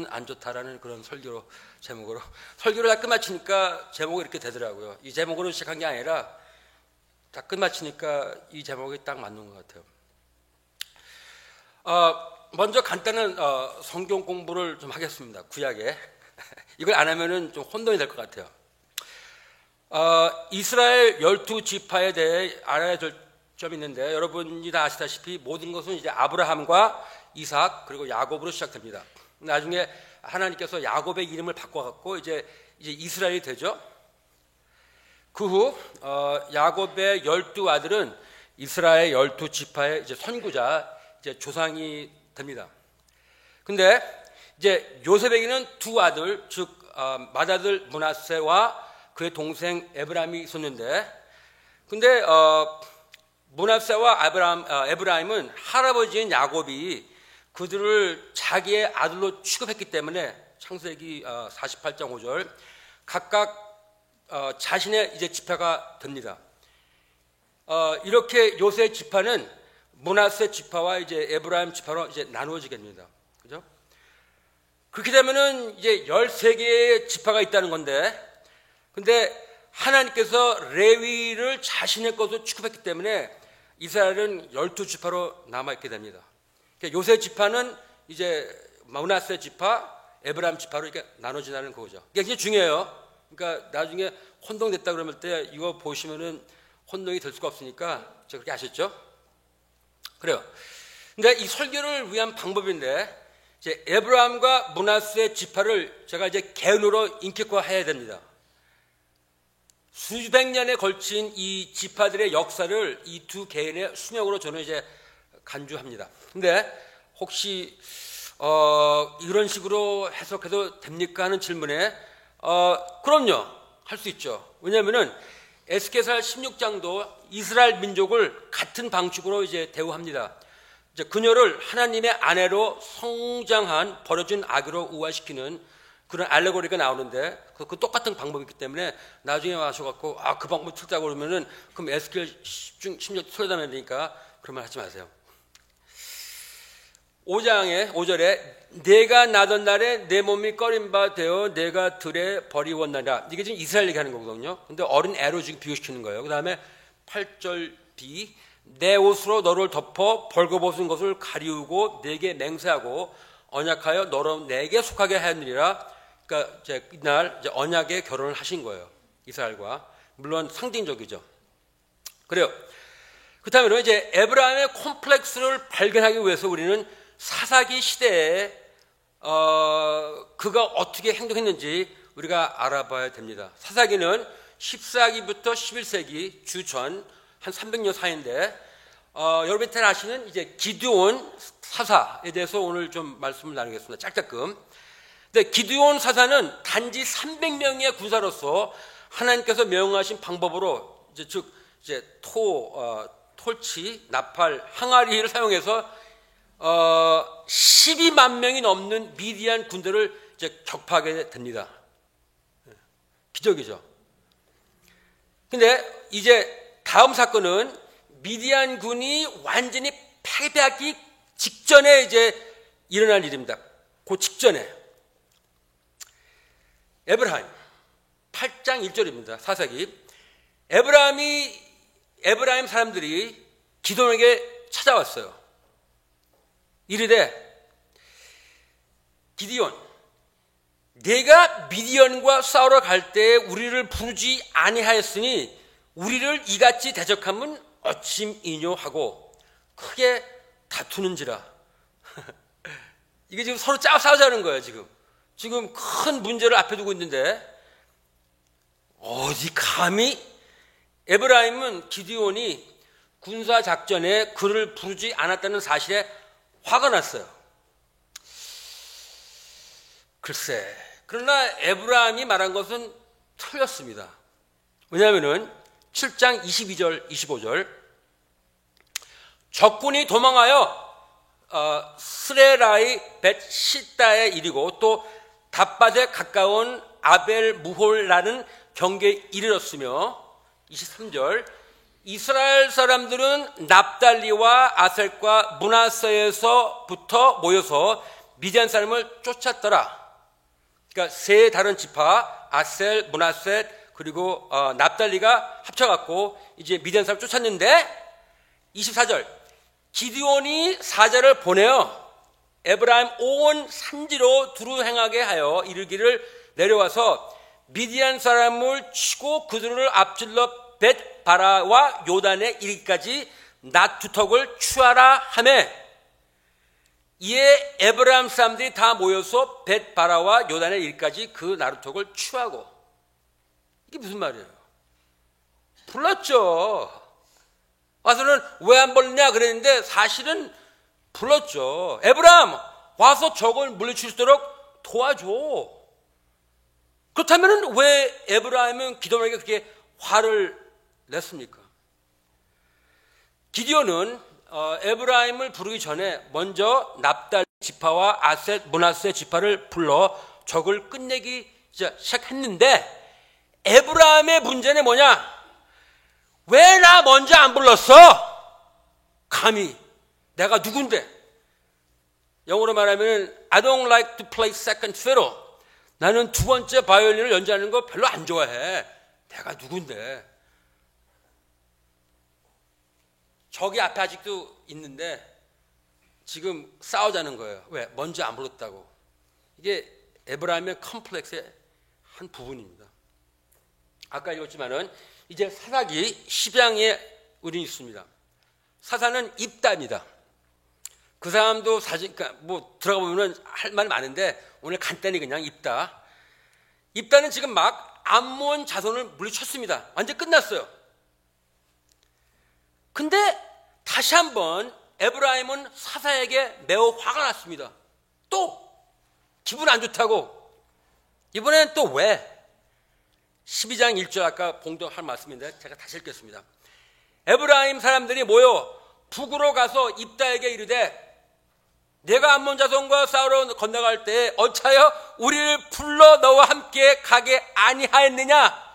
안 좋다라는 그런 설교로 제목으로 설교를 다 끝마치니까 제목이 이렇게 되더라고요. 이 제목으로 시작한 게 아니라 다 끝마치니까 이 제목이 딱 맞는 것 같아요. 먼저 간단한 성경 공부를 좀 하겠습니다. 구약에 이걸 안 하면은 좀 혼돈이 될 것 같아요. 이스라엘 12지파에 대해 알아야 될 점이 있는데, 여러분이 다 아시다시피 모든 것은 이제 아브라함과 이삭 그리고 야곱으로 시작됩니다. 나중에 하나님께서 야곱의 이름을 바꿔갖고 이제 이스라엘이 되죠. 그 후 야곱의 12아들은 이스라엘 12지파의 이제 선구자, 이제 조상이 됩니다. 근데 이제 요셉에게는 두 아들, 즉 맏아들 므낫세와 그의 동생 에브라임이 있었는데, 근데 므낫세와 에브라임은 할아버지인 야곱이 그들을 자기의 아들로 취급했기 때문에 창세기 48장 5절 각각 자신의 이제 지파가 됩니다. 이렇게 요셉 지파는 므낫세 지파와 이제 에브라임 지파로 이제 나누어지게 됩니다. 그죠? 그렇게 되면은 이제 13개의 지파가 있다는 건데, 근데 하나님께서 레위를 자신의 것으로 취급했기 때문에 이스라엘은 12지파로 남아있게 됩니다. 요셉 지파는 이제 므낫세 지파, 에브라임 지파로 이렇게 나눠진다는 거죠. 이게 굉장히 중요해요. 그러니까 나중에 혼동됐다 그러면 때 이거 보시면은 혼동이 될 수가 없으니까 제가 그렇게 아셨죠? 그래요. 근데 이 설교를 위한 방법인데, 이제 에브라임과 므낫세 지파를 제가 이제 개인으로 인격화해야 됩니다. 수백 년에 걸친 이 지파들의 역사를 이 두 개인의 수명으로 저는 이제 간주합니다. 근데 혹시 이런 식으로 해석해도 됩니까 하는 질문에 그럼요, 할 수 있죠. 왜냐하면은 에스겔서 16장도 이스라엘 민족을 같은 방식으로 이제 대우합니다. 이제 그녀를 하나님의 아내로 성장한 버려진 아기로 우화시키는 그런 알레고리가 나오는데, 그 똑같은 방법이 있기 때문에 나중에 와셔갖고 그 방법 틀다고 그러면은 그럼 에스겔 16장 틀어다면 되니까 그런 말 하지 마세요. 5장의 5절에 내가 나던 날에 내 몸이 꺼린 바 되어 내가 들에 버리웠나라. 이게 지금 이스라엘 얘기하는 거거든요. 근데 어린 애로 지금 비유시키는 거예요. 그 다음에 8절 B 내 옷으로 너를 덮어 벌거벗은 것을 가리우고 내게 맹세하고 언약하여 너로 내게 속하게 하였느니라. 그러니까 이제 이날 이제 언약의 결혼을 하신 거예요. 이스라엘과. 물론 상징적이죠. 그래요. 그렇다면 이제 에브라임의 콤플렉스를 발견하기 위해서 우리는 사사기 시대에 그가 어떻게 행동했는지 우리가 알아봐야 됩니다. 사사기는 14기부터 11세기 주전 한 300년 사이인데, 여러분이 잘 아시는 이제 기드온 사사에 대해서 오늘 좀 말씀을 나누겠습니다. 짝짝끔. 근데 기드온 사사는 단지 300명의 군사로서 하나님께서 명하신 방법으로 이제 톨치, 나팔, 항아리를 사용해서 12만 명이 넘는 미디안 군대를 이제 격파하게 됩니다. 기적이죠. 근데 이제 다음 사건은 미디안 군이 완전히 패배하기 직전에 이제 일어난 일입니다. 그 직전에 에브라임 8장 1절입니다. 사사기. 에브라임 사람들이 기드온에게 찾아왔어요. 이르되 기드온, 내가 미디안과 싸우러 갈 때 우리를 부르지 아니하였으니 우리를 이같이 대적함은 어찌이뇨 하고 크게 다투는지라. 이게 지금 서로 싸우자는 거예요. 지금 큰 문제를 앞에 두고 있는데 어디 감히. 에브라임은 기드온이 군사작전에 그를 부르지 않았다는 사실에 화가 났어요. 글쎄, 그러나 에브라임이 말한 것은 틀렸습니다. 왜냐하면은 7장 22절 25절 적군이 도망하여 스레라이 벳시다에 이르고 또 답밭에 가까운 아벨 무홀라는 경계에 이르렀으며 23절 이스라엘 사람들은 납달리와 아셀과 므낫세에서부터 모여서 미디안 사람을 쫓았더라. 그러니까 세 다른 지파 아셀, 므낫셋 그리고 납달리가 합쳐갖고 이제 미디안 사람을 쫓았는데 24절 기드온이 사자를 보내어 에브라임 온 산지로 두루 행하게 하여 이르기를 내려와서 미디안 사람을 치고 그들을 앞질러 벳바라와 요단에 이르기까지 낮 두턱을 취하라 하매 이에 에브라임 사람들이 다 모여서 벳바라와 요단에 이르기까지 그 나루턱을 취하고. 이게 무슨 말이에요? 불렀죠. 와서는 왜 안 불렀냐 그랬는데 사실은 불렀죠. 에브라임 와서 적을 물리칠 수 있도록 도와줘. 그렇다면 왜 에브라임은 기드온에게 그렇게 화를 냈습니까? 기드온은 에브라임을 부르기 전에 먼저 납달리 지파와 아셋, 므낫세 지파를 불러 적을 끝내기 시작했는데 에브라임의 문제는 뭐냐? 왜 나 먼저 안 불렀어? 감히 내가 누군데? 영어로 말하면 I don't like to play second fiddle. 나는 두 번째 바이올린을 연주하는 거 별로 안 좋아해. 내가 누군데? 적이 앞에 아직도 있는데 지금 싸우자는 거예요. 왜? 먼저 안 불렀다고. 이게 에브라임의 컴플렉스의 한 부분입니다. 아까 읽었지만은 이제 사사기 10장에 우리 있습니다. 사사는 입다입니다. 그 사람도 그러니까 뭐 들어가 보면은 할 말 많은데 오늘 간단히 그냥 입다. 입다는 지금 막 암몬 자손을 물리쳤습니다. 완전 끝났어요. 근데 다시 한번 에브라임은 사사에게 매우 화가 났습니다. 또 기분 안 좋다고. 이번엔 또 왜? 12장 1절 아까 봉독할 말씀인데 제가 다시 읽겠습니다. 에브라임 사람들이 모여 북으로 가서 입다에게 이르되 내가 암몬 자손과 싸우러 건너갈 때 어차여 우리를 불러 너와 함께 가게 아니하였느냐?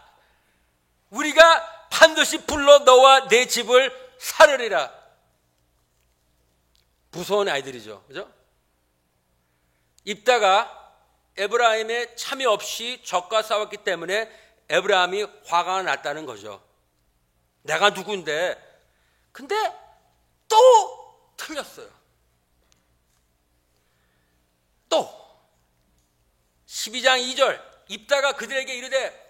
우리가 반드시 불러 너와 내 집을 사르리라. 무서운 아이들이죠. 그죠? 입다가 에브라임의 참여 없이 적과 싸웠기 때문에 에브라임이 화가 났다는 거죠. 내가 누군데? 근데 또 틀렸어요. 또 12장 2절 입다가 그들에게 이르되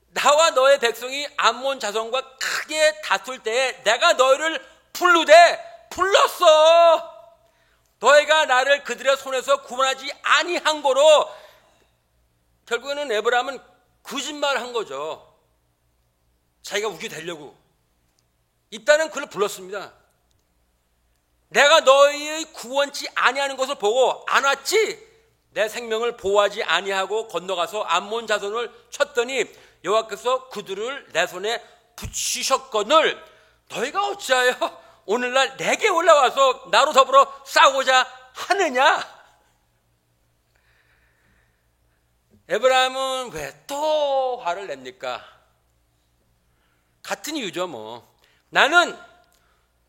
나와 너의 백성이 암몬 자손과 크게 다툴 때에 내가 너희를 부르되 불렀어. 너희가 나를 그들의 손에서 구원하지 아니한 거로 결국에는 에브라임은 거짓말을 한 거죠. 자기가 웃게 되려고. 입다는 그를 불렀습니다. 내가 너희의 구원치 아니하는 것을 보고 안 왔지? 내 생명을 보호하지 아니하고 건너가서 암몬 자손을 쳤더니 여호와께서 그들을 내 손에 붙이셨거늘 너희가 어찌하여 오늘날 내게 올라와서 나로 더불어 싸우고자 하느냐? 에브라임은 왜 또 화를 냅니까? 같은 이유죠 뭐. 나는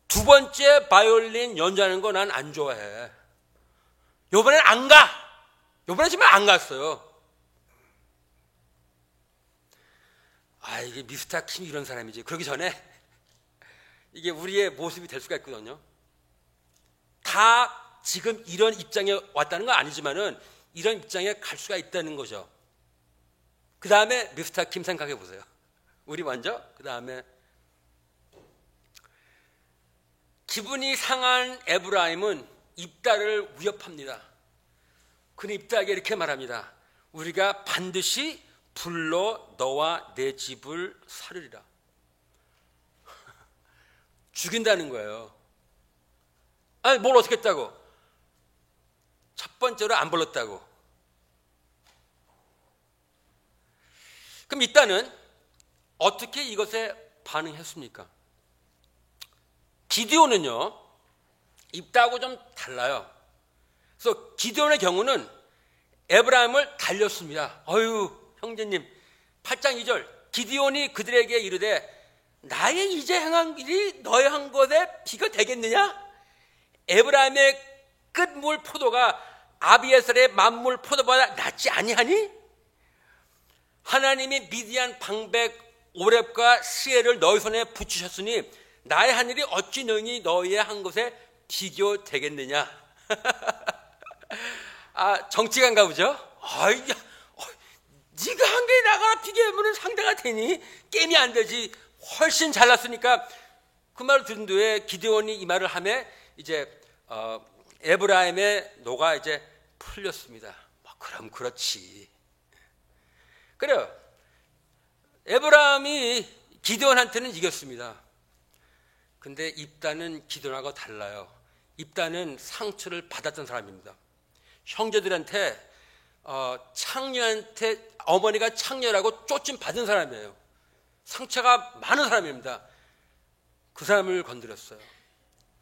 두 번째 바이올린 연주하는 거 난 안 좋아해. 요번엔 안 가. 요번에 정말 안 갔어요. 아, 이게 미스터 킴 이런 사람이지. 그러기 전에 이게 우리의 모습이 될 수가 있거든요. 다 지금 이런 입장에 왔다는 건 아니지만은 이런 입장에 갈 수가 있다는 거죠. 그 다음에 미스터 킴 생각해 보세요. 우리 먼저, 그 다음에 기분이 상한 에브라임은 입다를 위협합니다. 그는 입다에게 이렇게 말합니다. 우리가 반드시 불러 너와 내 집을 사르리라. 죽인다는 거예요. 아니 뭘 어떻게 했다고? 첫 번째로 안 불렀다고. 그럼 입다는 어떻게 이것에 반응했습니까? 기드온은요, 입다하고 좀 달라요. 그래서 기드온의 경우는 에브라임을 달렸습니다. 어휴, 형제님, 8장 2절. 기드온이 그들에게 이르되 나의 이제 행한 일이 너의 한 것에 비가 되겠느냐? 에브라임의 끝물 포도가 아비에셀의 만물 포도보다 낫지 아니하니? 하나님이 미디안 방백 오렙과 스엘을 너희 손에 붙이셨으니 나의 하늘이 어찌 너희의 한 것에 비교되겠느냐? 정치가인가 보죠? 네가 한 개 나가 비교하면 상대가 되니? 게임이 안 되지. 훨씬 잘났으니까. 그 말을 들은 뒤에 기드온이 이 말을 하며 이제 에브라임의 노가 이제 풀렸습니다. 그럼 그렇지. 그래요. 에브라임이 기드온한테는 이겼습니다. 근데 입다는 기드온하고 달라요. 입다는 상처를 받았던 사람입니다. 형제들한테 창녀한테 어머니가 창녀라고 쫓임 받은 사람이에요. 상처가 많은 사람입니다. 그 사람을 건드렸어요.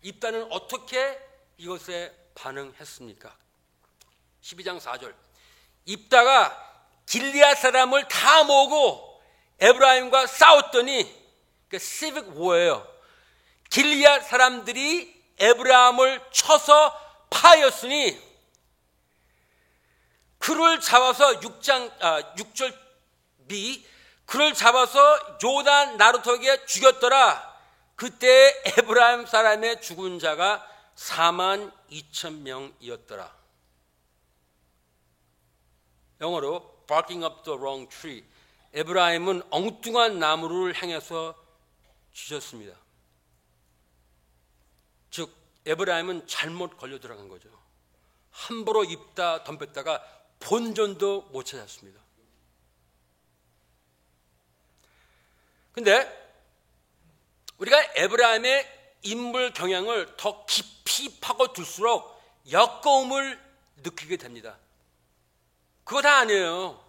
입다는 어떻게 이것에 반응했습니까? 12장 4절. 입다가 길리앗 사람을 다 모으고 에브라임과 싸웠더니 시빅 워예요. 길리앗 사람들이 에브라임을 쳐서 파였으니 그를 잡아서 6절 B 그를 잡아서 요단 나루터기에 죽였더라. 그때 에브라임 사람의 죽은 자가 42,000명이었더라. 영어로 barking up the wrong tree. 에브라임은 엉뚱한 나무를 향해서 쥐셨습니다. 즉 에브라임은 잘못 걸려 들어간 거죠. 함부로 입다 덤볐다가 본전도 못 찾았습니다. 근데 우리가 에브라임의 인물 경향을 더 깊이 파고들수록 역겨움을 느끼게 됩니다. 그거 다 아니에요.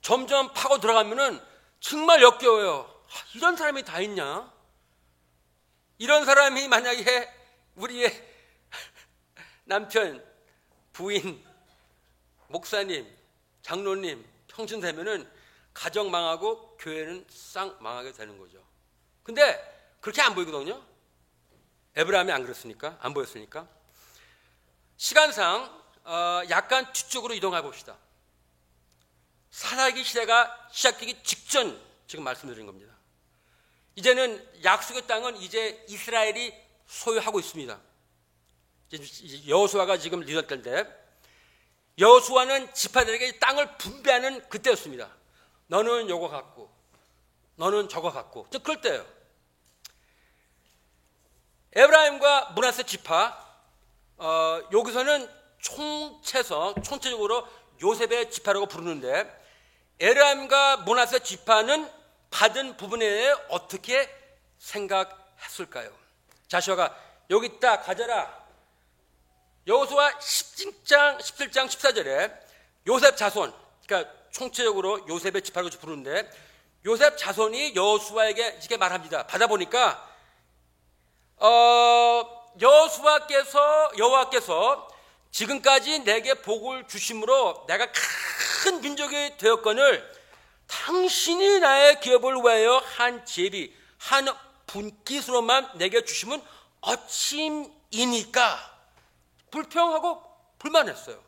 점점 파고 들어가면은 정말 역겨워요. 이런 사람이 다 있냐? 이런 사람이 만약에 우리의 남편, 부인, 목사님, 장로님, 형신 되면은 가정 망하고 교회는 싹 망하게 되는 거죠. 근데 그렇게 안 보이거든요. 에브라임이 안 그랬으니까, 안 보였으니까. 시간상 약간 뒤쪽으로 이동해 봅시다. 사사기 시대가 시작되기 직전 지금 말씀드린 겁니다. 이제는 약속의 땅은 이제 이스라엘이 소유하고 있습니다. 이제 여호수아가 지금 리더 때인데 여호수아는 지파들에게 땅을 분배하는 그때였습니다. 너는 요거 갖고 너는 저거 갖고 그럴 때예요. 에브라임과 므낫세 지파 여기서는 총체적으로 요셉의 지파라고 부르는데 에브라임과 므낫세 지파는 받은 부분에 대해 어떻게 생각했을까요? 자시아가 여기 있다 가져라. 여호수아 17장 14절에 요셉 자손, 그러니까 총체적으로 요셉의 지파라고 부르는데 요셉 자손이 여호수아에게 이렇게 말합니다. 받아보니까 여호와께서 지금까지 내게 복을 주심으로 내가 큰 민족이 되었거늘 당신이 나의 기업을 위하여 한 제비, 한 분깃으로만 내게 주시면 어찌이니까 불평하고 불만했어요.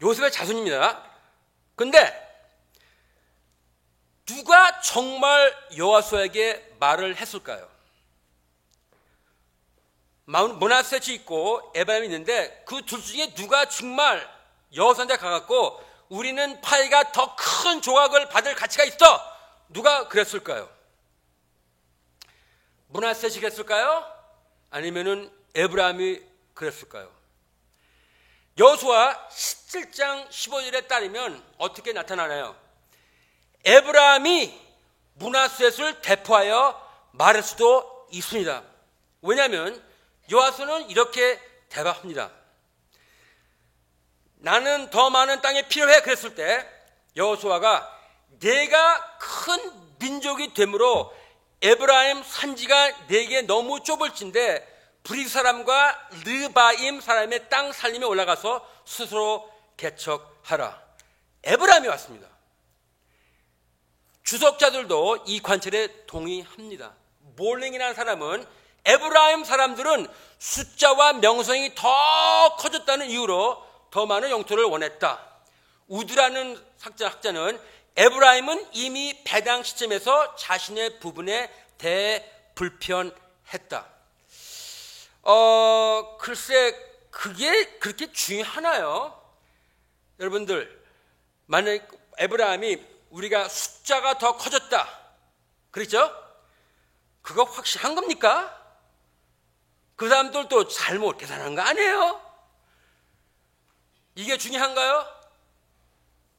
요셉의 자손입니다. 근데 누가 정말 여호수아에게 말을 했을까요? 므낫세지 있고 에브라임이 있는데 그 둘 중에 누가 정말 여호수아한테 가갖고 우리는 파이가 더 큰 조각을 받을 가치가 있어. 누가 그랬을까요? 므낫세지 그랬을까요? 아니면은 에브라임이 그랬을까요? 여호수아 17장 15절에 따르면 어떻게 나타나나요? 에브라임이 므낫셋을 대표하여 말할 수도 있습니다. 왜냐하면 여호수아는 이렇게 대답합니다. 나는 더 많은 땅이 필요해 그랬을 때 여호수아가 내가 큰 민족이 되므로 에브라임 산지가 내게 너무 좁을진데 브리 사람과 르바임 사람의 땅 살림에 올라가서 스스로 개척하라. 에브라임이 왔습니다. 주석자들도 이 관찰에 동의합니다. 몰링이라는 사람은 에브라임 사람들은 숫자와 명성이 더 커졌다는 이유로 더 많은 영토를 원했다. 우드라는 학자는 에브라임은 이미 배당 시점에서 자신의 부분에 대해 불편했다. 글쎄 그게 그렇게 중요하나요? 여러분들, 만약 에브라임이 우리가 숫자가 더 커졌다 그렇죠? 그거 확실한 겁니까? 그 사람들도 잘못 계산한 거 아니에요? 이게 중요한가요?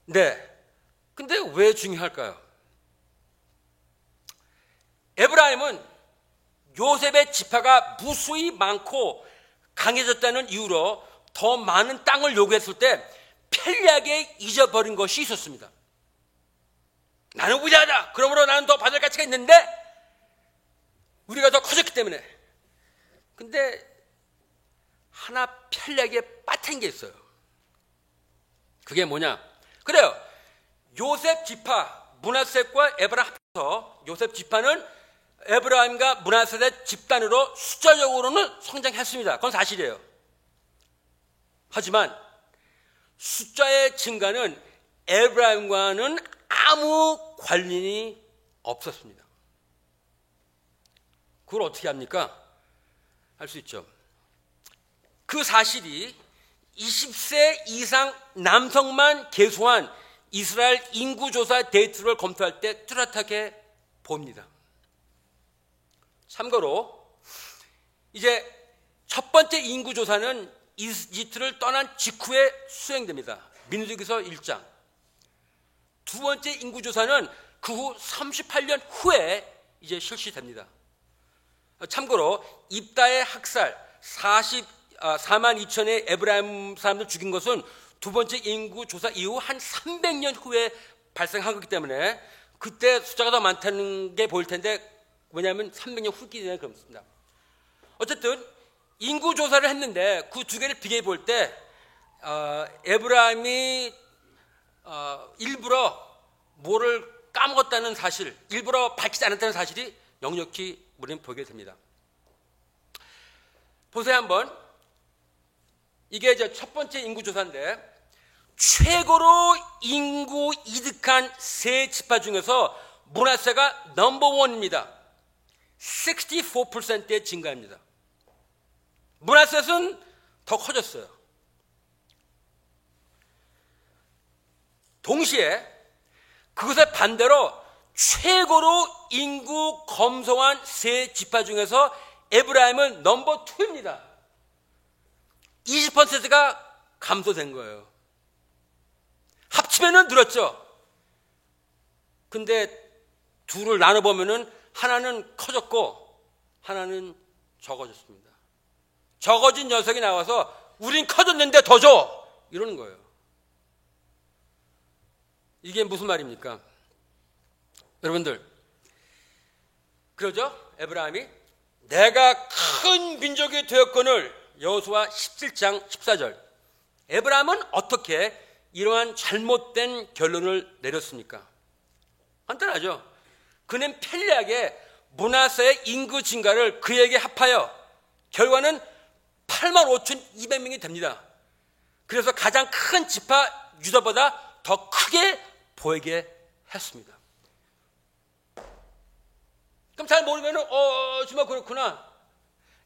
네. 근데 왜 중요할까요? 에브라임은 요셉의 지파가 무수히 많고 강해졌다는 이유로 더 많은 땅을 요구했을 때 편리하게 잊어버린 것이 있었습니다. 나는 위대하다. 그러므로 나는 더 받을 가치가 있는데 우리가 더 커졌기 때문에. 근데 하나 편리하게 빠뜨린 게 있어요. 그게 뭐냐? 그래요. 요셉 지파, 므낫셋과 에브라임 합해서 요셉 지파는 에브라임과 므낫셋의 집단으로 숫자적으로는 성장했습니다. 그건 사실이에요. 하지만 숫자의 증가는 에브라임과는 아무 관련이 없었습니다. 그걸 어떻게 합니까? 할 수 있죠. 그 사실이 20세 이상 남성만 계수한 이스라엘 인구조사 데이터를 검토할 때 뚜렷하게 봅니다. 참고로 이제 첫 번째 인구조사는 이집트를 떠난 직후에 수행됩니다. 민수기서 1장. 두 번째 인구조사는 그 후 38년 후에 이제 실시됩니다. 참고로 입다의 학살 44만 2천의 에브라임 사람들 죽인 것은 두 번째 인구조사 이후 한 300년 후에 발생한 거기 때문에 그때 숫자가 더 많다는 게 보일 텐데, 왜냐하면 300년 후기 전에 그렇습니다. 어쨌든 인구조사를 했는데 그 두 개를 비교해 볼 때 에브라임이 일부러 뭐를 까먹었다는 사실, 일부러 밝히지 않았다는 사실이 역력히 우리는 보게 됩니다. 보세요 한번. 이게 이제 첫 번째 인구조사인데 최고로 인구 이득한 세 지파 중에서 므낫세가 넘버원입니다. 64%의 증가입니다. 므낫셋은 더 커졌어요. 동시에 그것의 반대로 최고로 인구 검소한 세 지파 중에서 에브라임은 넘버 2입니다. 20%가 감소된 거예요. 합치면은 늘었죠. 근데 둘을 나눠보면은 하나는 커졌고 하나는 적어졌습니다. 적어진 녀석이 나와서 우린 커졌는데 더 줘! 이러는 거예요. 이게 무슨 말입니까? 여러분들, 그러죠? 에브라임이 내가 큰 민족이 되었거늘, 여호수아 17장 14절. 에브라임은 어떻게 이러한 잘못된 결론을 내렸습니까? 간단하죠. 그는 편리하게 므낫세의 인구 증가를 그에게 합하여 결과는 85,200명이 됩니다. 그래서 가장 큰 지파 유다보다 더 크게 보이게 했습니다. 그럼 잘 모르면 정말 그렇구나.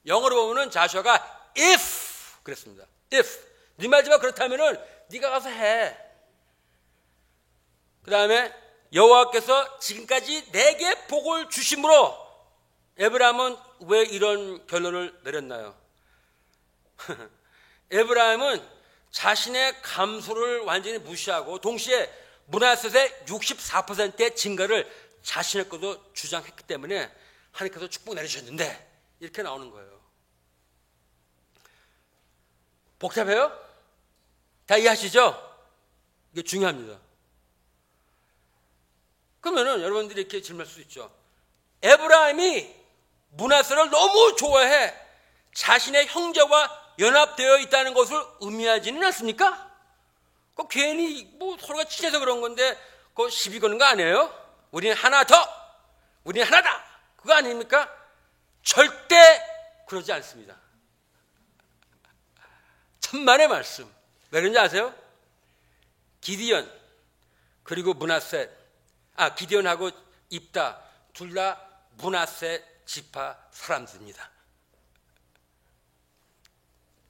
영어로 보면은 자슈아가 if 그랬습니다. if 네 말지만 그렇다면은 네가 가서 해. 그 다음에 여호와께서 지금까지 내게 복을 주심으로 에브라임은 왜 이런 결론을 내렸나요? 에브라임은 자신의 감소를 완전히 무시하고 동시에 므낫셋의 64%의 증가를 자신의 것으로 주장했기 때문에 하나님께서 축복 내리셨는데 이렇게 나오는 거예요. 복잡해요? 다 이해하시죠? 이게 중요합니다. 그러면은 여러분들이 이렇게 질문할 수 있죠. 에브라임이 므낫셋을 너무 좋아해 자신의 형제와 연합되어 있다는 것을 의미하지는 않습니까? 그 괜히 뭐 서로가 친해서 그런 건데 그거 시비 거는 거 아니에요? 우리는 하나 더, 우리는 하나다, 그거 아닙니까? 절대 그러지 않습니다. 천만의 말씀. 왜 그런지 아세요? 기디언 그리고 므낫셋, 기디언하고 입다 둘 다 므낫셋 지파 사람들입니다.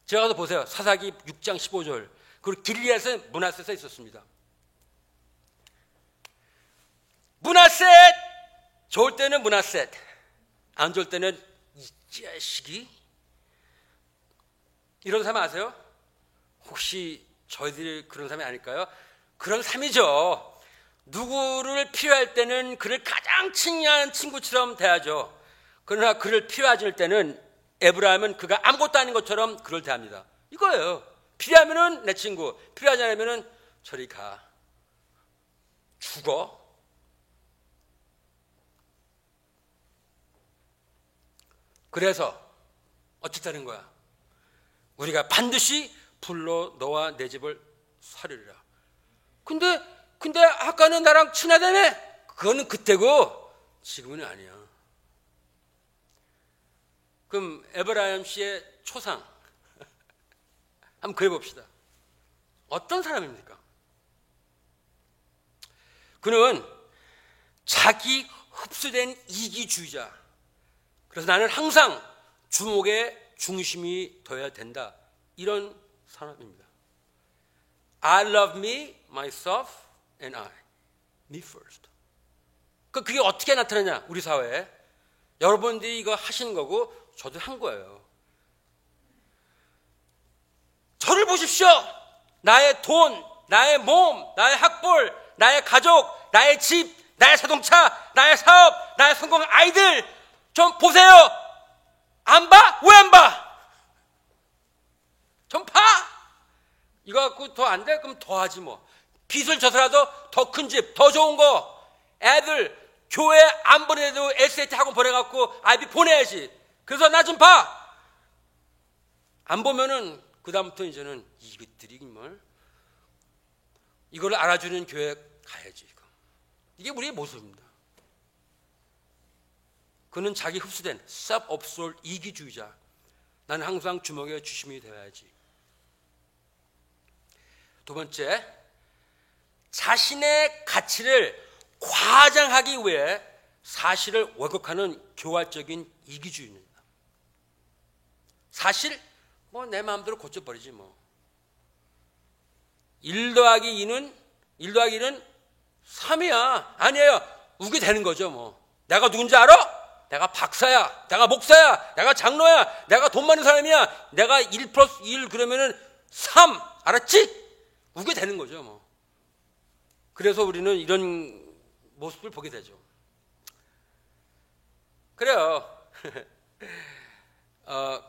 제가 가서 보세요. 사사기 6장 15절. 그리고 길리앗에 므낫셋에 있었습니다. 므낫셋 좋을 때는 므낫셋, 안 좋을 때는 이 자식이. 이런 사람 아세요? 혹시 저희들이 그런 사람이 아닐까요? 그런 삶이죠. 누구를 필요할 때는 그를 가장 친한 친구처럼 대하죠. 그러나 그를 필요하실 때는 에브라임은 그가 아무것도 아닌 것처럼 그를 대합니다. 이거예요. 필요하면은 내 친구, 필요하지 않으면은 저리 가, 죽어. 그래서 어쨌다는 거야? 우리가 반드시 불로 너와 내 집을 살리리라. 근데 아까는 나랑 친하다며? 그거는 그때고 지금은 아니야. 그럼 에브라임 씨의 초상 한번 그려봅시다. 어떤 사람입니까? 그는 자기 흡수된 이기주의자. 그래서 나는 항상 주목의 중심이 되어야 된다. 이런 사람입니다. I love me, myself, and I. Me first. 그게 어떻게 나타나냐? 우리 사회에. 여러분들이 이거 하시는 거고 저도 한 거예요. 저를 보십시오. 나의 돈, 나의 몸, 나의 학벌, 나의 가족, 나의 집, 나의 자동차, 나의 사업, 나의 성공 아이들 좀 보세요. 안 봐? 왜 안 봐? 좀 봐. 이거 갖고 더 안 돼? 그럼 더 하지 뭐. 빚을 져서라도 더 큰 집, 더 좋은 거. 애들 교회 안 보내도 SAT 학원 보내갖고 IB 보내야지. 그래서 나 좀 봐. 안 보면은 그다음부터 이제는 이것들이 뭘 이걸 알아주는 교회 가야지. 이게 우리의 모습입니다. 그는 자기 흡수된 self-absorbed 이기주의자. 나는 항상 주목의 중심이 되어야지. 두 번째, 자신의 가치를 과장하기 위해 사실을 왜곡하는 교활적인 이기주의입니다. 사실 내 마음대로 고쳐버리지 뭐. 1 더하기 2는 3이야. 아니에요. 우게 되는 거죠 뭐. 내가 누군지 알아? 내가 박사야, 내가 목사야, 내가 장로야, 내가 돈 많은 사람이야. 내가 1 플러스 1 그러면은 3. 알았지? 우게 되는 거죠 뭐. 그래서 우리는 이런 모습을 보게 되죠. 그래요.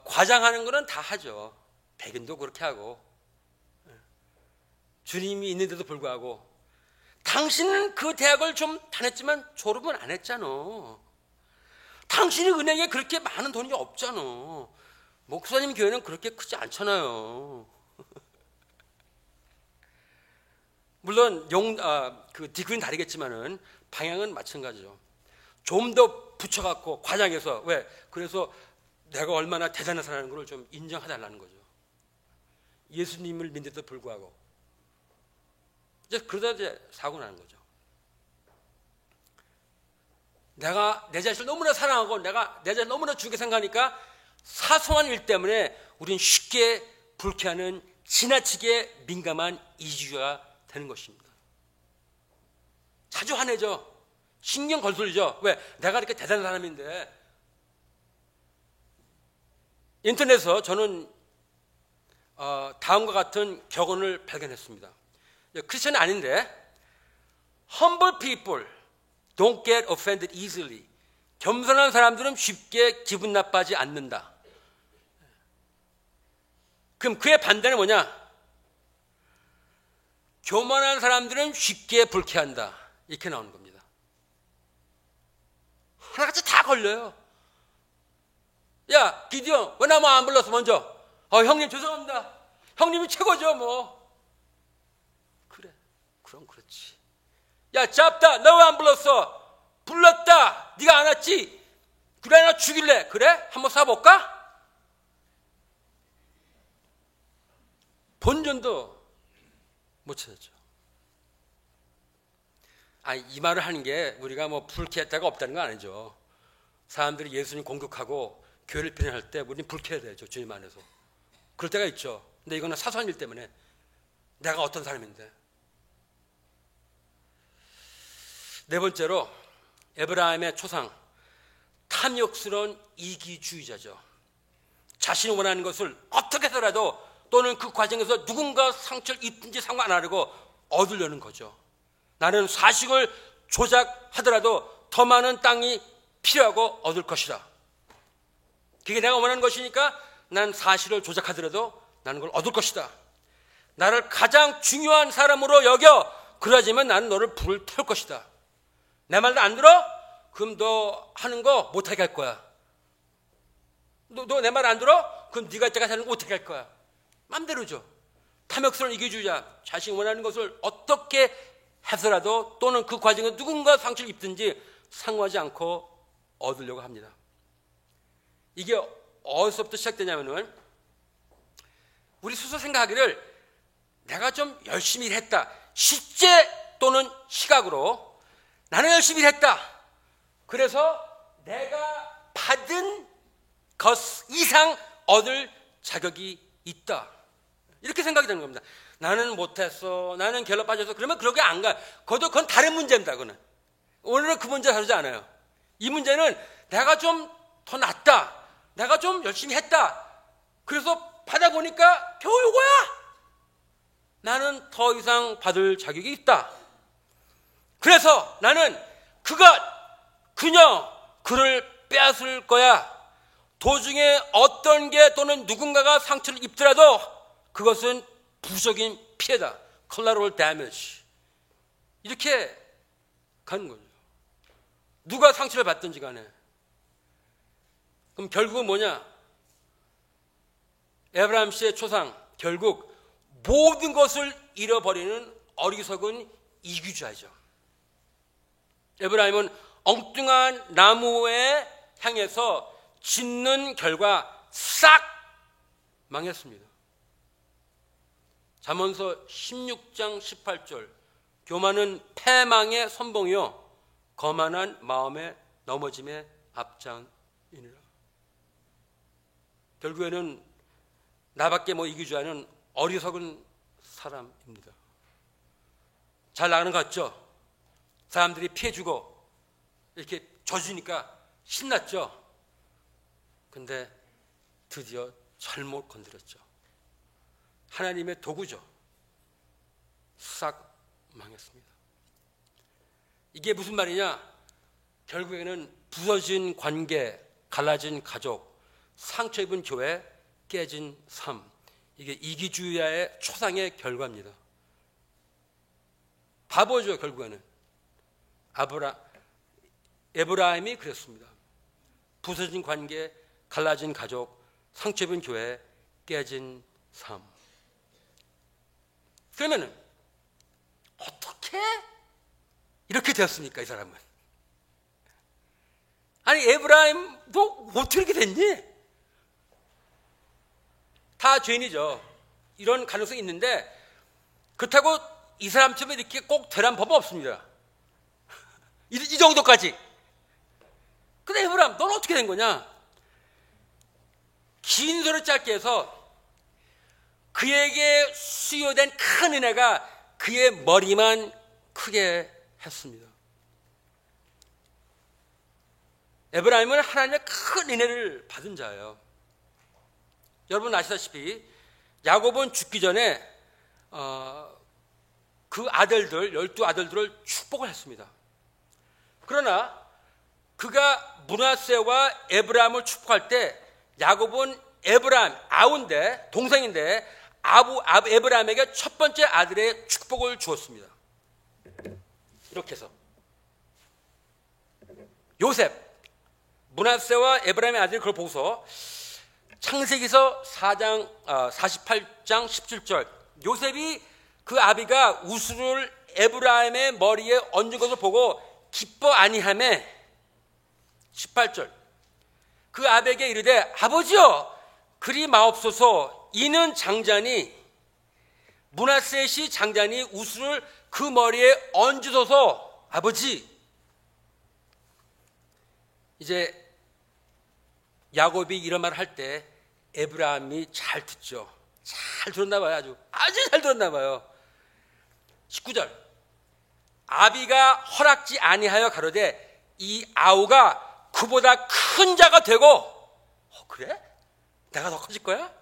과장하는 거는 다 하죠. 백인도 그렇게 하고 주님이 있는데도 불구하고 당신은 그 대학을 좀 다녔지만 졸업은 안 했잖아. 당신이 은행에 그렇게 많은 돈이 없잖아. 목사님 교회는 그렇게 크지 않잖아요. 물론 그 디그리는 다르겠지만은 방향은 마찬가지죠. 좀 더 붙여갖고 과장해서 왜? 그래서 내가 얼마나 대단한 사람인 걸 좀 인정해달라는 거죠. 예수님을 믿는데도 불구하고 이제 그러다 이제 사고 나는 거죠. 내가 내 자신을 너무나 사랑하고 내가 내 자신을 너무나 중요하게 생각하니까 사소한 일 때문에 우린 쉽게 불쾌하는 지나치게 민감한 이기주의가 되는 것입니다. 자주 화내죠. 신경 걸리죠. 왜? 내가 이렇게 대단한 사람인데. 인터넷에서 저는 다음과 같은 격언을 발견했습니다. 크리스천이 아닌데 Humble people don't get offended easily. 겸손한 사람들은 쉽게 기분 나빠하지 않는다. 그럼 그의 반대는 뭐냐? 교만한 사람들은 쉽게 불쾌한다. 이렇게 나오는 겁니다. 하나같이 다 걸려요. 야, 기디언, 왜 나 안 불렀어, 먼저? 형님, 죄송합니다. 형님이 최고죠, 뭐. 그래, 그럼 그렇지. 야, 잡다, 너 왜 안 불렀어? 불렀다, 네가 안 왔지? 그래, 나 죽일래. 그래? 한번 쏴볼까? 본전도 못 찾았죠. 이 말을 하는 게 우리가 뭐 불쾌했다가 없다는 건 아니죠. 사람들이 예수님 공격하고 교회를 비난할 때 우리는 불쾌해야 되죠. 주님 안에서. 그럴 때가 있죠. 근데 이거는 사소한 일 때문에 내가 어떤 사람인데. 네 번째로 에브라임의 초상, 탐욕스러운 이기주의자죠. 자신이 원하는 것을 어떻게 해서라도 또는 그 과정에서 누군가 상처를 입든지 상관 안 하려고 얻으려는 거죠. 나는 사식을 조작하더라도 더 많은 땅이 필요하고 얻을 것이다. 그게 내가 원하는 것이니까 난 사실을 조작하더라도 나는 그걸 얻을 것이다. 나를 가장 중요한 사람으로 여겨. 그러지만 나는 너를 불을 태울 것이다. 내 말도 안 들어? 그럼 너 하는 거 못하게 할 거야. 너 내 말 안 들어? 그럼 네가 이때까지 하는 거 못하게 할 거야. 맘대로죠. 탐욕스러운 이기주의자, 자신이 원하는 것을 어떻게 해서라도 또는 그 과정에 누군가 상처를 입든지 상관하지 않고 얻으려고 합니다. 이게 어디서부터 시작되냐면은 우리 스스로 생각하기를 내가 좀 열심히 일했다. 실제 또는 시각으로 나는 열심히 일했다. 그래서 내가 받은 것 이상 얻을 자격이 있다. 이렇게 생각이 되는 겁니다. 나는 못했어. 나는 결로 빠져서. 그러면 그렇게 안 가. 그건 다른 문제입니다. 그거는. 오늘은 그 문제 다루지 않아요. 이 문제는 내가 좀 더 낫다. 내가 좀 열심히 했다. 그래서 받아보니까 겨우 이거야. 나는 더 이상 받을 자격이 있다. 그래서 나는 그를 빼앗을 거야. 도중에 어떤 게 또는 누군가가 상처를 입더라도 그것은 부적인 피해다. collateral damage. 이렇게 가는 거죠. 누가 상처를 받든지 간에. 그럼 결국은 뭐냐? 에브라임 씨의 초상, 결국 모든 것을 잃어버리는 어리석은 이기주의자죠. 에브라임은 엉뚱한 나무에 향해서 짓는 결과 싹 망했습니다. 잠언서 16장 18절, 교만은 패망의 선봉이요 거만한 마음의 넘어짐의 앞장이니라. 결국에는 나밖에 이기주의자는 어리석은 사람입니다. 잘 나가는 것 같죠? 사람들이 피해주고 이렇게 져주니까 신났죠? 근데 드디어 잘못 건드렸죠. 하나님의 도구죠. 싹 망했습니다. 이게 무슨 말이냐? 결국에는 부서진 관계, 갈라진 가족, 상처 입은 교회, 깨진 삶. 이게 이기주의자의 초상의 결과입니다. 바보죠, 결국에는. 에브라임이 그랬습니다. 부서진 관계, 갈라진 가족, 상처 입은 교회, 깨진 삶. 그러면은 어떻게 이렇게 되었습니까, 이 사람은? 아니, 에브라임도 어떻게 이렇게 됐니? 다 죄인이죠. 이런 가능성이 있는데 그렇다고 이 사람처럼 이렇게 꼭 되란 법은 없습니다. 이 정도까지. 근데 에브라임, 넌 어떻게 된 거냐? 긴 소리 짧게 해서 그에게 수여된 큰 은혜가 그의 머리만 크게 했습니다. 에브라임은 하나님의 큰 은혜를 받은 자예요. 여러분 아시다시피 야곱은 죽기 전에 그 아들들, 12아들들을 축복을 했습니다. 그러나 그가 므낫세와 에브라임을 축복할 때 야곱은 에브라임, 아우인데 동생인데 에브라임에게 첫 번째 아들의 축복을 주었습니다. 이렇게 해서 요셉, 므낫세와 에브라임의 아들이 그걸 보고서 창세기서 48장 17절, 요셉이 그 아비가 우스를 에브라임의 머리에 얹은 것을 보고 기뻐 아니하매 18절, 그 아비에게 이르되 아버지여 그리 마옵소서 이는 장자니 므낫셋이 장자니 우스를 그 머리에 얹으소서. 아버지. 이제 야곱이 이런 말을 할 때 에브라임이 잘 듣죠. 잘 들었나 봐요. 아주 잘 들었나 봐요. 19절 아비가 허락지 아니하여 가로되 이 아우가 그보다 큰 자가 되고 그래? 내가 더 커질 거야?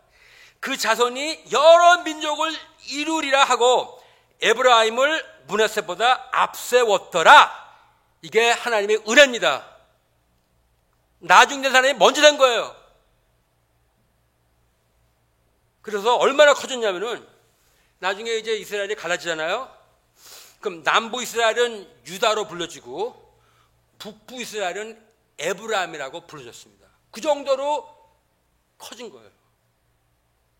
그 자손이 여러 민족을 이루리라 하고 에브라임을 므낫셋보다 앞세웠더라. 이게 하나님의 은혜입니다. 나중된 사람이 먼저 된 거예요. 그래서 얼마나 커졌냐면은 나중에 이제 이스라엘이 갈라지잖아요. 그럼 남부 이스라엘은 유다로 불려지고 북부 이스라엘은 에브라임이라고 불려졌습니다. 그 정도로 커진 거예요.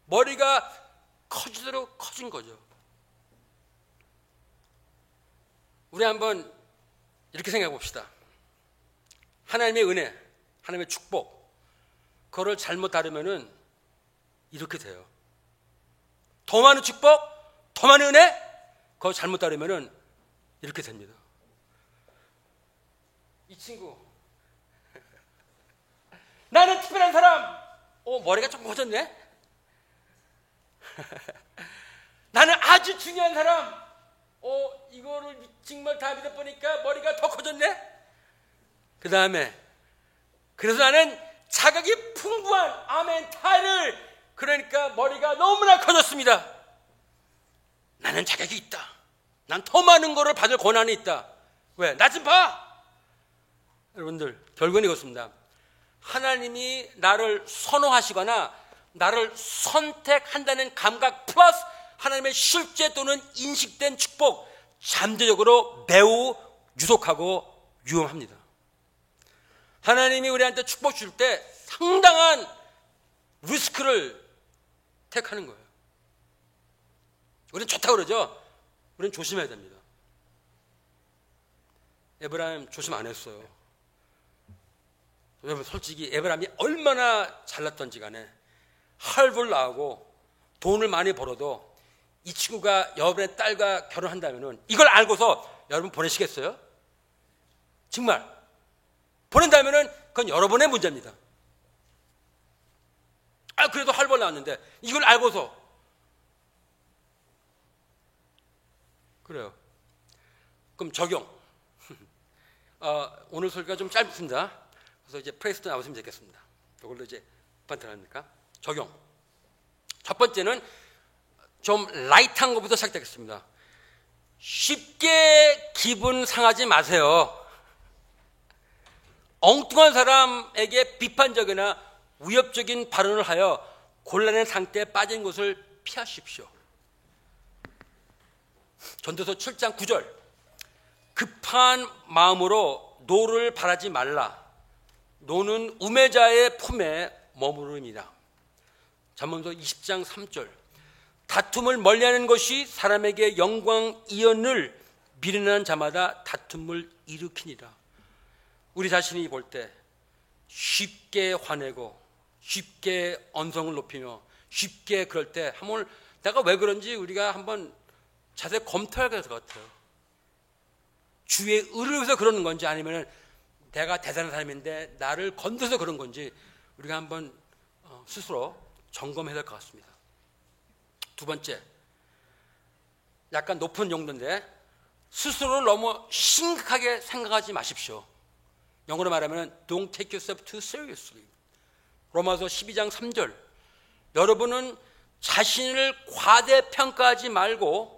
머리가 커지도록 커진 거죠. 우리 한번 이렇게 생각해 봅시다. 하나님의 은혜, 하나님의 축복, 그거를 잘못 다루면은 이렇게 돼요. 더 많은 축복, 더 많은 은혜, 그거 잘못 다루면은 이렇게 됩니다. 이 친구, 나는 특별한 사람, 머리가 조금 커졌네? 나는 아주 중요한 사람, 이거를 정말 다 믿어보니까 머리가 더 커졌네? 그 다음에, 그래서 나는 자격이 풍부한 아멘 타일을, 그러니까 머리가 너무나 커졌습니다. 나는 자격이 있다. 난 더 많은 거를 받을 권한이 있다. 왜? 나 좀 봐! 여러분들, 결국은 이것입니다. 하나님이 나를 선호하시거나 나를 선택한다는 감각 플러스 하나님의 실제 또는 인식된 축복, 잠재적으로 매우 유속하고 유용합니다. 하나님이 우리한테 축복 줄 때 상당한 리스크를 택하는 거예요. 우리는 좋다고 그러죠? 우리는 조심해야 됩니다. 에브라임 조심 안 했어요. 여러분 솔직히 에브라임이 얼마나 잘났던지 간에 할부를 나오고 돈을 많이 벌어도 이 친구가 여러분의 딸과 결혼한다면 이걸 알고서 여러분 보내시겠어요? 정말 보낸다면 그건 여러분의 문제입니다. 그래도 할부를 나왔는데 이걸 알고서 그래요. 그럼 적용. 오늘 설교가 좀 짧습니다. 그래서 이제 프레스도 나오시면 되겠습니다. 이걸로 이제 반대합니까? 적용. 첫 번째는 좀 라이트한 것부터 시작되겠습니다. 쉽게 기분 상하지 마세요. 엉뚱한 사람에게 비판적이나 위협적인 발언을 하여 곤란한 상태에 빠진 것을 피하십시오. 전도서 7장 9절 급한 마음으로 노를 바라지 말라. 노는 우매자의 품에 머무릅니다. 잠언서 20장 3절 다툼을 멀리하는 것이 사람에게 영광 이언을 미련한 자마다 다툼을 일으키니라. 우리 자신이 볼 때 쉽게 화내고 쉽게 언성을 높이며 쉽게 그럴 때 한번 내가 왜 그런지 우리가 한번 자세히 검토해야 될 것 같아요. 주의 의를 위해서 그러는 건지 아니면 내가 대단한 사람인데 나를 건드려서 그런 건지 우리가 한번 스스로 점검해야 될 것 같습니다. 두 번째, 약간 높은 용도인데 스스로를 너무 심각하게 생각하지 마십시오. 영어로 말하면 Don't take yourself too seriously. 로마서 12장 3절 여러분은 자신을 과대평가하지 말고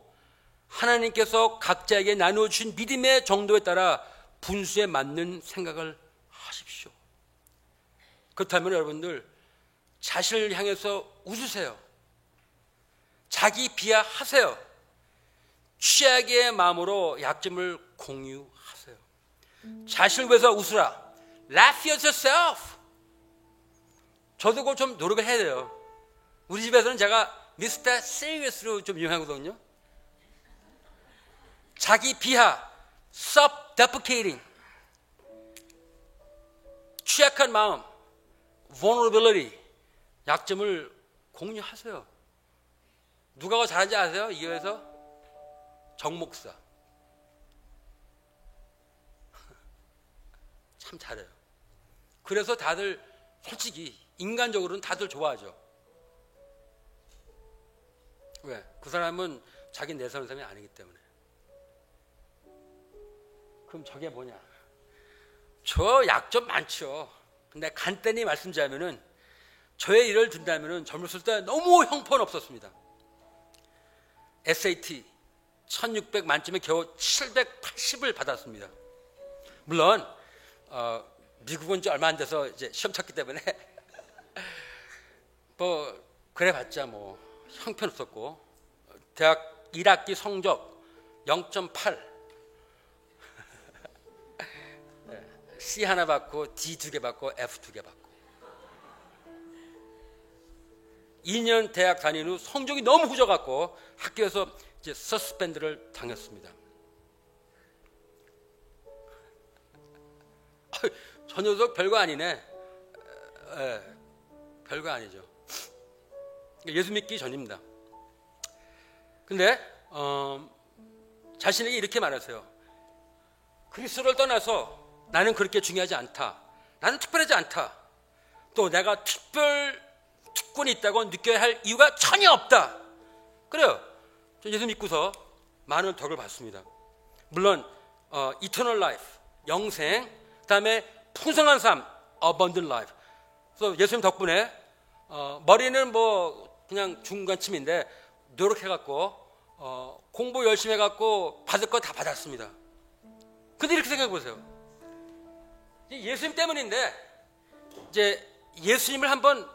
하나님께서 각자에게 나누어주신 믿음의 정도에 따라 분수에 맞는 생각을 하십시오. 그렇다면 여러분들 자신을 향해서 웃으세요. 자기 비하하세요. 취약의 마음으로 약점을 공유하세요. 자신을 위해서 웃으라. Laugh at yourself. 저도 그걸 좀 노력을 해야 돼요. 우리 집에서는 제가 Mr. Serious로 좀 유명하거든요. 자기 비하, self-deprecating, 취약한 마음, vulnerability, 약점을 공유하세요. 누가 잘하는지 아세요? 이 교회에서? 정 목사. 참 잘해요. 그래서 다들 솔직히 인간적으로는 다들 좋아하죠. 왜? 그 사람은 자기 내세우는 사람이 아니기 때문에. 그럼 저게 뭐냐? 저 약점 많죠. 근데 간단히 말씀드리면은 저의 일을 든다면은 젊었을 때 너무 형편없었습니다. SAT 1600 만점에 겨우 780을 받았습니다. 물론 미국은 이제 얼마 안 돼서 이제 시험 쳤기 때문에 뭐 그래봤자 뭐 형편없었고, 대학 1학기 성적 0.8 C 하나 받고 D 2개 받고 F 2개 받고 2년 대학 다닌 후 성적이 너무 후져갖고 학교에서 이제 서스펜드를 당했습니다. 저 녀석 별거 아니네. 별거 아니죠. 예수 믿기 전입니다. 근데 자신에게 이렇게 말하세요. 그리스도를 떠나서 나는 그렇게 중요하지 않다. 나는 특별하지 않다. 또 내가 특권이 있다고 느껴야 할 이유가 전혀 없다. 그래요. 저 예수 믿고서 많은 덕을 받습니다. 물론 eternal life, 영생, 그다음에 풍성한 삶, abundant life. 그래서 예수님 덕분에 머리는 뭐 그냥 중간쯤인데 노력해갖고 공부 열심히 해갖고 받을 거 다 받았습니다. 근데 이렇게 생각해 보세요. 예수님 때문인데 이제 예수님을 한번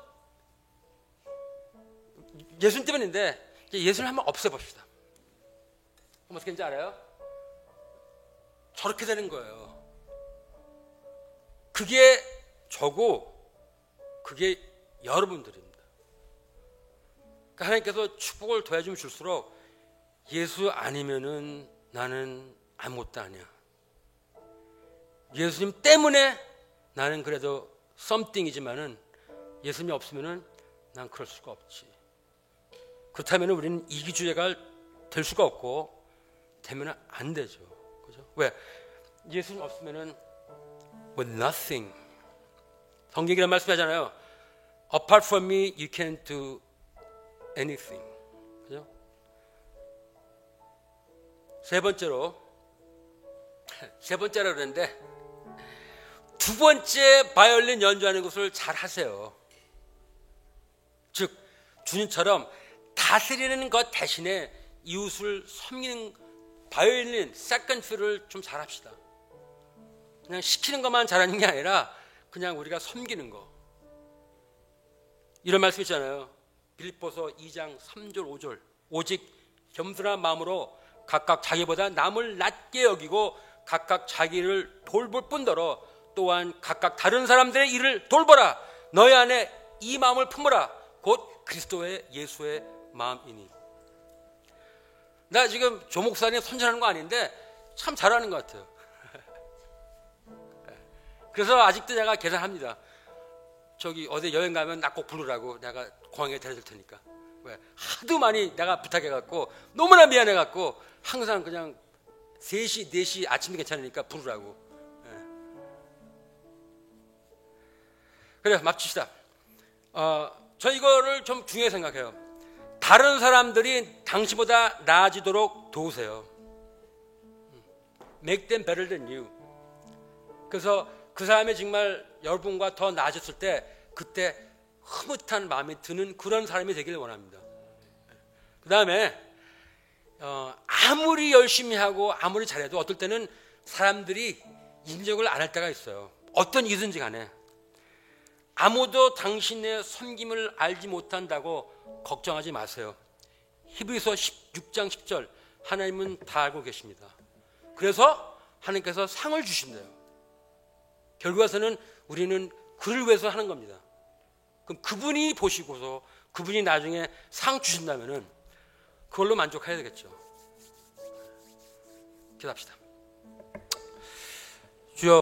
예수님 때문인데 예수님을 한번 없애봅시다. 어떻게 되는지 알아요? 저렇게 되는 거예요. 그게 저고 그게 여러분들입니다. 그러니까 하나님께서 축복을 더해주면 줄수록 예수 아니면은 나는 아무것도 아니야. 예수님 때문에 나는 그래도 something이지만은 예수님이 없으면은 난 그럴 수가 없지. 그렇다면 우리는 이기주의가 될 수가 없고 되면 안 되죠. 그죠? 왜? 예수님 없으면은 with nothing. 성경이란 말씀하잖아요. Apart from me, you can't do anything. 그죠? 세 번째로 그러는데 두 번째 바이올린 연주하는 것을 잘 하세요. 즉 주님처럼 다스리는 것 대신에 이웃을 섬기는 바이올린 세컨드 필을 좀 잘합시다. 그냥 시키는 것만 잘하는 게 아니라 그냥 우리가 섬기는 거. 이런 말씀 있잖아요. 빌립보서 2장 3절 5절. 오직 겸손한 마음으로 각각 자기보다 남을 낮게 여기고 각각 자기를 돌볼 뿐더러 또한 각각 다른 사람들의 일을 돌보라. 너희 안에 이 마음을 품으라. 곧 그리스도의 예수의 마음이니. 나 지금 조 목사님 선전하는 거 아닌데 참 잘하는 것 같아요. 그래서 아직도 내가 계산합니다. 저기 어디 여행 가면 나 꼭 부르라고 내가 공항에 데려줄 테니까. 왜? 하도 많이 내가 부탁해갖고 너무나 미안해갖고 항상 그냥 3시, 4시 아침도 괜찮으니까 부르라고. 그래, 맙시다. 저 이거를 좀 중요하게 생각해요. 다른 사람들이 당신보다 나아지도록 도우세요. Make them better than you. 그래서 그 사람이 정말 여러분과 더 나아졌을 때 그때 흐뭇한 마음이 드는 그런 사람이 되기를 원합니다. 그 다음에 아무리 열심히 하고 아무리 잘해도 어떨 때는 사람들이 인정을 안 할 때가 있어요. 어떤 이유든지 간에. 아무도 당신의 섬김을 알지 못한다고 걱정하지 마세요. 히브리서 16장 10절 하나님은 다 알고 계십니다. 그래서 하나님께서 상을 주신대요. 결국에서는 우리는 그를 위해서 하는 겁니다. 그럼 그분이 보시고서 그분이 나중에 상 주신다면은 그걸로 만족해야 되겠죠. 기도합시다.